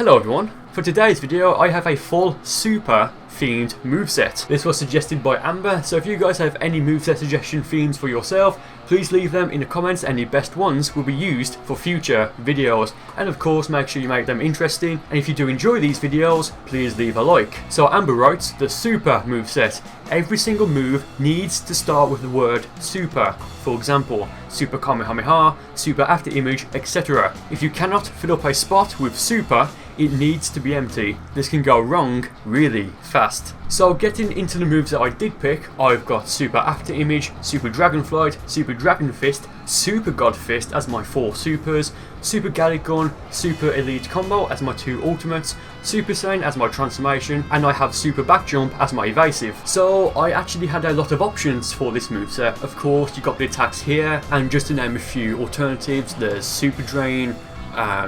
Hello everyone, for today's video I have a full super themed moveset. This was suggested by Amber, so if you guys have any moveset suggestion themes for yourself, please leave them in the comments and the best ones will be used for future videos. And of course make sure you make them interesting, and if you do enjoy these videos, please leave a like. So Amber writes, the super moveset. Every single move needs to start with the word super. For example, super kamehameha, super after image, etc. If you cannot fill up a spot with super, it needs to be empty. This can go wrong really fast. So getting into the moves that I did pick, I've got super after image, super dragon flight, super dragon fist, super god fist as my 4 supers, super Gallic gun, super elite combo as my 2 ultimates, super saiyan as my transformation, and I have super back jump as my evasive. So I actually had a lot of options for this moveset. Of course you got the attacks here, and just to name a few alternatives, there's super drain,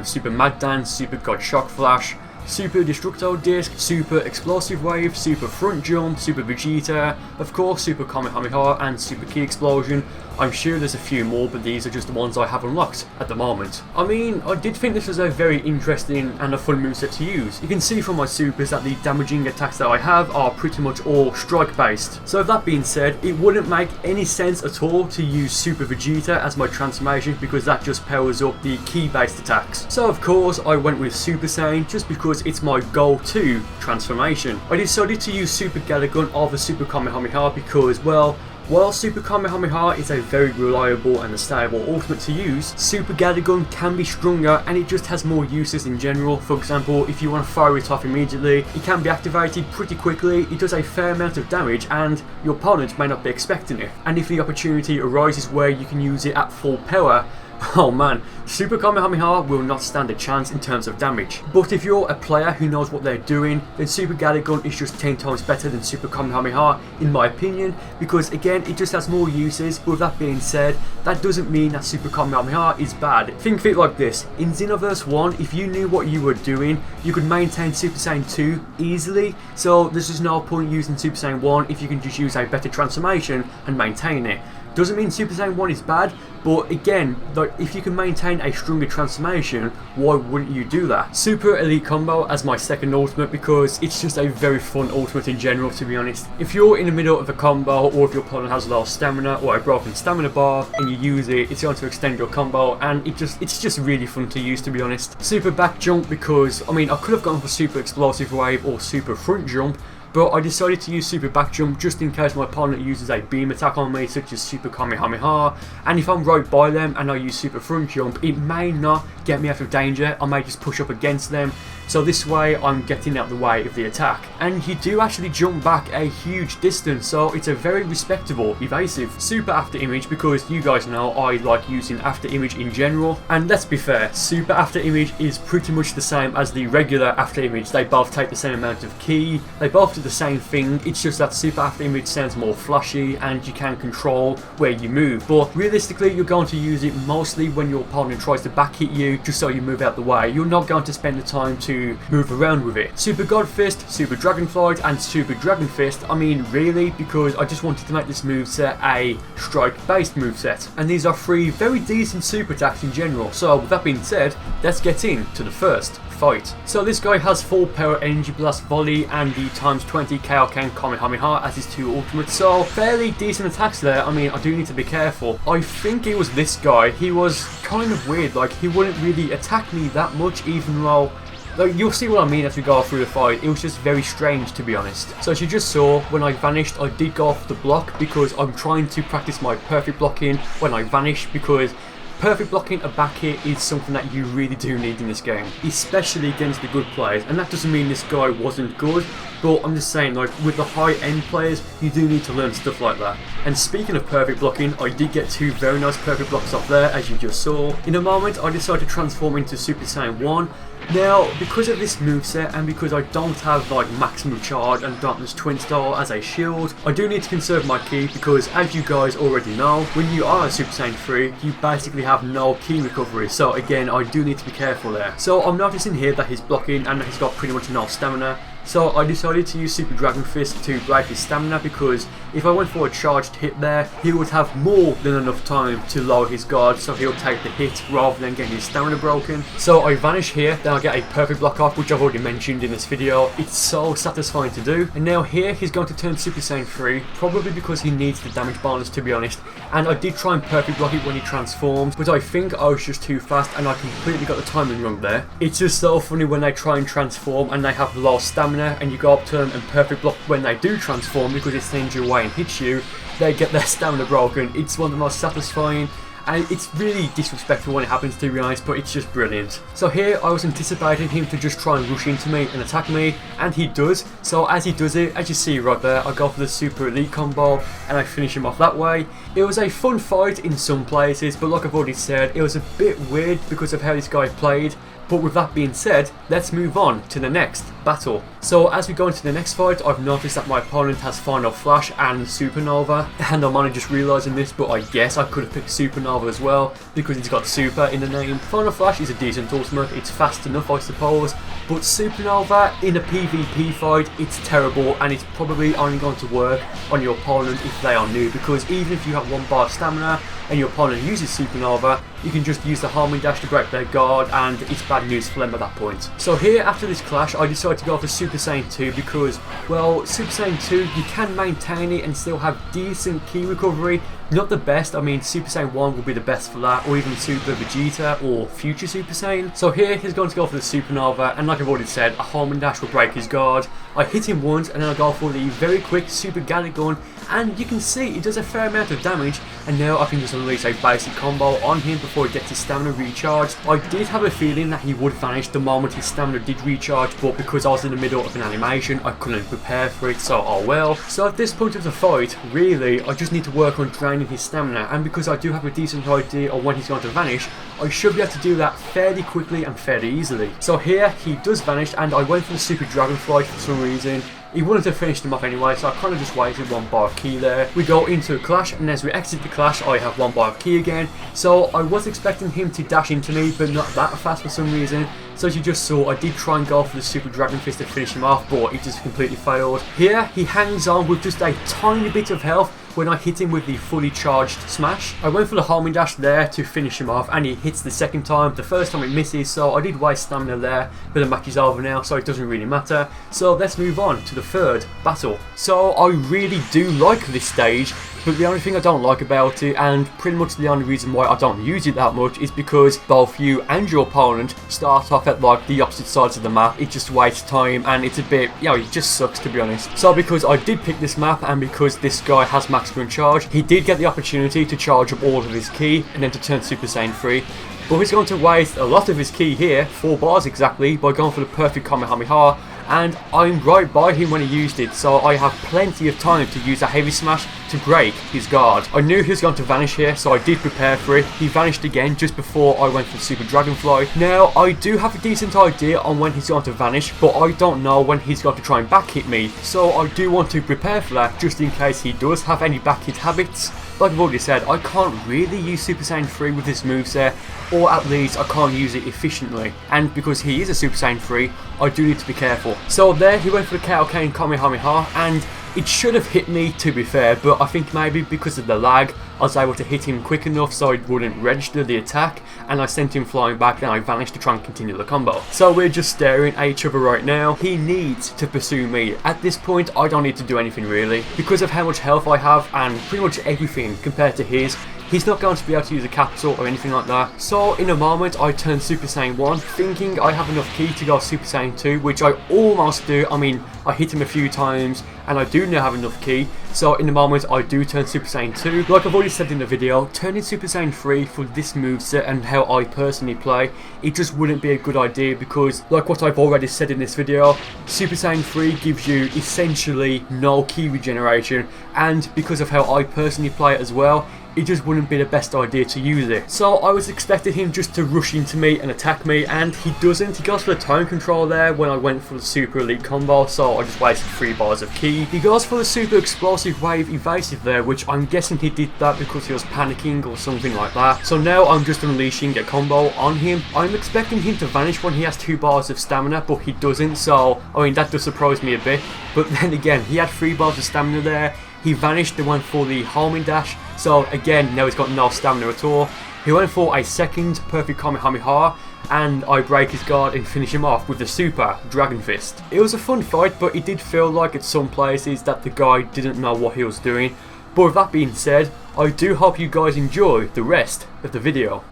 super mad dance, super god shock flash, super destructo disc, super explosive wave, super front jump, super Vegeta, of course super kamehameha and super ki explosion. I'm sure there's a few more, but these are just the ones I have unlocked at the moment. I mean, I did think this was a very interesting and a fun moveset to use. You can see from my supers that the damaging attacks that I have are pretty much all strike based. So with that being said, it wouldn't make any sense at all to use super Vegeta as my transformation, because that just powers up the ki based attacks. So of course I went with Super Saiyan just because it's my go-to transformation. I decided to use super Gallic gun over super Kamehameha because, well, while Super Kamehameha is a very reliable and a stable ultimate to use, Super Gallic gun can be stronger and it just has more uses in general. For example, if you want to fire it off immediately, it can be activated pretty quickly, it does a fair amount of damage and your opponent may not be expecting it. And if the opportunity arises where you can use it at full power, oh man, Super Kamehameha will not stand a chance in terms of damage. But if you're a player who knows what they're doing, then Super Gallic gun is just 10 times better than Super Kamehameha in my opinion, because again it just has more uses. But with that being said, that doesn't mean that Super Kamehameha is bad. Think of it like this, in Xenoverse 1, if you knew what you were doing, you could maintain Super Saiyan 2 easily, so there's just no point using Super Saiyan 1 if you can just use a better transformation and maintain it. Doesn't mean Super Saiyan 1 is bad, but again, like, if you can maintain a stronger transformation, why wouldn't you do that? Super Elite Combo as my second ultimate because it's just a very fun ultimate in general, to be honest. If you're in the middle of a combo, or if your opponent has low stamina or a broken stamina bar and you use it, it's going to extend your combo, and it's just really fun to use, to be honest. Super Back Jump because, I mean, I could have gone for Super Explosive Wave or Super Front Jump, but I decided to use Super Back Jump just in case my opponent uses a beam attack on me, such as Super Kamehameha, and if I'm right by them and I use Super Front Jump, it may not get me out of danger, I may just push up against them, so this way I'm getting out the way of the attack. And you do actually jump back a huge distance, so it's a very respectable evasive. Super After Image because you guys know I like using After Image in general, and let's be fair, Super After Image is pretty much the same as the regular After Image. They both take the same amount of ki, they both do the same thing, it's just that Super After Image sounds more flashy and you can control where you move, but realistically you're going to use it mostly when your opponent tries to back hit you just so you move out the way. You're not going to spend the time to move around with it. Super God Fist, Super Dragon Flight and Super Dragon Fist, I mean really, because I just wanted to make this moveset a strike based moveset, and these are 3 very decent super attacks in general. So with that being said, let's get into the first fight. So this guy has full power energy blast volley and the ×20 Kaioken Kamehameha as his 2 ultimates, so fairly decent attacks there. I mean, I do need to be careful. I think it was this guy, he was kind of weird, like he wouldn't really attack me that much, even though, like, you'll see what I mean as we go through the fight. It was just very strange, to be honest. So as you just saw, when I vanished, I did go off the block because I'm trying to practice my perfect blocking when I vanish, because perfect blocking a back hit is something that you really do need in this game, especially against the good players. And that doesn't mean this guy wasn't good, but I'm just saying, like, with the high end players, you do need to learn stuff like that. And speaking of perfect blocking, I did get 2 very nice perfect blocks off there, as you just saw. In a moment, I decided to transform into Super Saiyan 1. Now, because of this moveset and because I don't have like maximum charge and Darkness Twin Star as a shield, I do need to conserve my ki because, as you guys already know, when you are a Super Saiyan 3, you basically have no ki recovery, so again, I do need to be careful there. So I'm noticing here that he's blocking and that he's got pretty much no stamina, So I decided to use Super Dragon Fist to break his stamina, because if I went for a charged hit there, he would have more than enough time to lower his guard, so he'll take the hit rather than getting his stamina broken. So I vanish here, then I get a perfect block off, which I've already mentioned in this video. It's so satisfying to do. And now here he's going to turn Super Saiyan 3, probably because he needs the damage bonus, to be honest. And I did try and perfect block it when he transformed, but I think I was just too fast and I completely got the timing wrong there. It's just so funny when they try and transform and they have low stamina, and you go up to them and perfect block when they do transform, because it sends you away and hits you, they get their stamina broken. It's one of the most satisfying, and it's really disrespectful when it happens, to be honest, but it's just brilliant. So here I was anticipating him to just try and rush into me and attack me, and he does. So as he does it, as you see right there, I go for the Super Elite combo and I finish him off that way. It was a fun fight in some places, but like I've already said, it was a bit weird because of how this guy played. But with that being said, let's move on to the next battle. So as we go into the next fight, I've noticed that my opponent has Final Flash and Supernova, and I'm only just realising this, but I guess I could have picked Supernova as well, because he's got Super in the name. Final Flash is a decent ultimate, it's fast enough I suppose, but Supernova in a PvP fight, it's terrible, and it's probably only going to work on your opponent if they are new, because even if you have 1 bar of stamina and your opponent uses Supernova, you can just use the homing dash to break their guard, and it's bad news for them at that point. So here, after this clash, I decided to go for Super Saiyan 2 because, well, Super Saiyan 2, you can maintain it and still have decent ki recovery. Not the best, I mean Super Saiyan 1 will be the best for that, or even Super Vegeta or Future Super Saiyan. So here he's going to go for the Supernova, and like I've already said, a homing dash will break his guard. I hit him once and then I go for the very quick Super Gallic Gun, and you can see it does a fair amount of damage, and now I can just unleash a basic combo on him before he gets his stamina recharged. I did have a feeling that he would vanish the moment his stamina did recharge, but because I was in the middle of an animation, I couldn't prepare for it, so oh well. So at this point of the fight, really, I just need to work on draining his stamina, and because I do have a decent idea on when he's going to vanish, I should be able to do that fairly quickly and fairly easily. So here, he does vanish, and I went for the Super Dragonfly for some reason. He wouldn't have finished him off anyway, so I kind of just wasted 1 bar of ki there. We go into a clash, and as we exit the clash, I have 1 bar of ki again. So I was expecting him to dash into me, but not that fast for some reason. So as you just saw, I did try and go for the Super Dragon Fist to finish him off, but it just completely failed. Here, he hangs on with just a tiny bit of health when I hit him with the fully charged smash. I went for the homing dash there to finish him off, and he hits the second time. The first time it misses, so I did waste stamina there, but the match is over now, so it doesn't really matter. So let's move on to the third battle. So I really do like this stage, but the only thing I don't like about it, and pretty much the only reason why I don't use it that much, is because both you and your opponent start off at like the opposite sides of the map. It just wastes time, and it's a bit, you know, it just sucks, to be honest. So because I did pick this map, and because this guy has maximum charge, he did get the opportunity to charge up all of his ki and then to turn Super Saiyan 3. But he's going to waste a lot of his ki here, 4 bars exactly, by going for the perfect Kamehameha, and I'm right by him when he used it, so I have plenty of time to use a heavy smash to break his guard. I knew he was going to vanish here, so I did prepare for it. He vanished again just before I went for Super Dragonfly. Now, I do have a decent idea on when he's going to vanish, but I don't know when he's going to try and back hit me, so I do want to prepare for that, just in case he does have any back hit habits. Like I've already said, I can't really use Super Saiyan 3 with this moveset, or at least I can't use it efficiently. And because he is a Super Saiyan 3, I do need to be careful. So there, he went for the Kaioken Kamehameha, and it should have hit me, to be fair, but I think maybe because of the lag, I was able to hit him quick enough so it wouldn't register the attack, and I sent him flying back, then I vanished to try and continue the combo. So we're just staring at each other right now. He needs to pursue me. At this point, I don't need to do anything really. Because of how much health I have, and pretty much everything compared to his, he's not going to be able to use a capsule or anything like that. So in a moment, I turn Super Saiyan 1, thinking I have enough ki to go Super Saiyan 2, which I almost do. I mean, I hit him a few times, and I do now have enough ki. So in the moment, I do turn Super Saiyan 2. Like I've already said in the video, turning Super Saiyan 3 for this moveset and how I personally play, it just wouldn't be a good idea, because like what I've already said in this video, Super Saiyan 3 gives you essentially no ki regeneration, and because of how I personally play it as well, it just wouldn't be the best idea to use it. So I was expecting him just to rush into me and attack me, and he doesn't. He goes for the time control there when I went for the super elite combo, so I just wasted 3 bars of ki. He goes for the super explosive wave evasive there, which I'm guessing he did that because he was panicking or something like that. So now I'm just unleashing a combo on him. I'm expecting him to vanish when he has 2 bars of stamina, but he doesn't, so I mean that does surprise me a bit. But then again, he had 3 bars of stamina there. He vanished and went for the homing dash, so again now he's got no stamina at all. He went for a second perfect Kamehameha, and I break his guard and finish him off with the super Dragon Fist. It was a fun fight, but it did feel like at some places that the guy didn't know what he was doing. But with that being said, I do hope you guys enjoy the rest of the video.